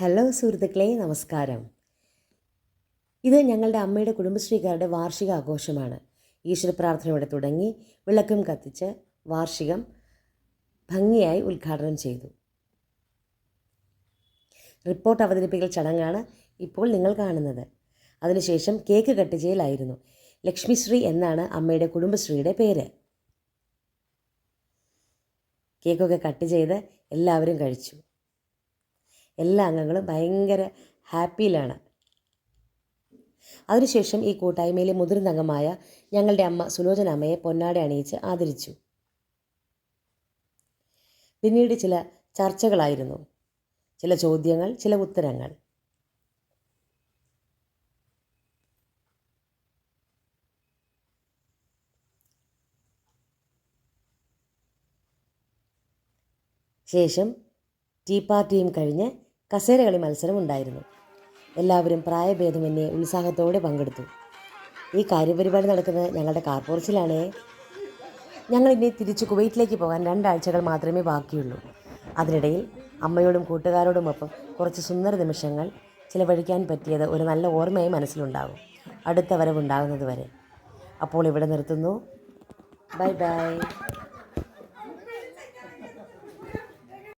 Hello സുഹൃത്തുക്കളെ, നമസ്കാരം. ഇത് ഞങ്ങളുടെ അമ്മയുടെ കുടുംബശ്രീക്കാരുടെ വാർഷിക ആഘോഷമാണ്. ഈശ്വര പ്രാർത്ഥനയോടെ തുടങ്ങി വിളക്കും കത്തിച്ച് വാർഷികം ഭംഗിയായി ഉദ്ഘാടനം ചെയ്തു. റിപ്പോർട്ട് അവതരിപ്പിക്കൽ ചടങ്ങാണ് ഇപ്പോൾ നിങ്ങൾ കാണുന്നത്. അതിനുശേഷം കേക്ക് കട്ട് ചെയ്യലായിരുന്നു. ലക്ഷ്മിശ്രീ എന്നാണ് അമ്മയുടെ കുടുംബശ്രീയുടെ പേര്. കേക്കൊക്കെ കട്ട് ചെയ്ത് എല്ലാവരും കഴിച്ചു. എല്ലാ അംഗങ്ങളും ഭയങ്കര ഹാപ്പിയിലാണ്. അതിനുശേഷം ഈ കൂട്ടായ്മയിലെ മുതിർന്ന അംഗമായ ഞങ്ങളുടെ അമ്മ സുലോചന അമ്മയെ പൊന്നാട അണിയിച്ച് ആദരിച്ചു. പിന്നീട് ചില ചർച്ചകളായിരുന്നു, ചില ചോദ്യങ്ങൾ, ചില ഉത്തരങ്ങൾ. ശേഷം ടീ പാർട്ടിയും കഴിഞ്ഞ് കസേരകളി മത്സരം ഉണ്ടായിരുന്നു. എല്ലാവരും പ്രായഭേദമന്യേ ഉത്സാഹത്തോടെ പങ്കെടുത്തു. ഈ കാര്യപരിപാടി നടക്കുന്നത് ഞങ്ങളുടെ കാർപോർച്ചിലാണേ. ഞങ്ങളിനി തിരിച്ച് കുവൈറ്റിലേക്ക് പോകാൻ 2 ആഴ്ചകൾ മാത്രമേ ബാക്കിയുള്ളൂ. അതിനിടയിൽ അമ്മയോടും കൂട്ടുകാരോടുമൊപ്പം കുറച്ച് സുന്ദര നിമിഷങ്ങൾ ചിലവഴിക്കാൻ പറ്റിയത് ഒരു നല്ല ഓർമ്മയായി മനസ്സിലുണ്ടാകും, അടുത്ത വരവുണ്ടാകുന്നത് വരെ. അപ്പോൾ ഇവിടെ നിർത്തുന്നു. Bye bye.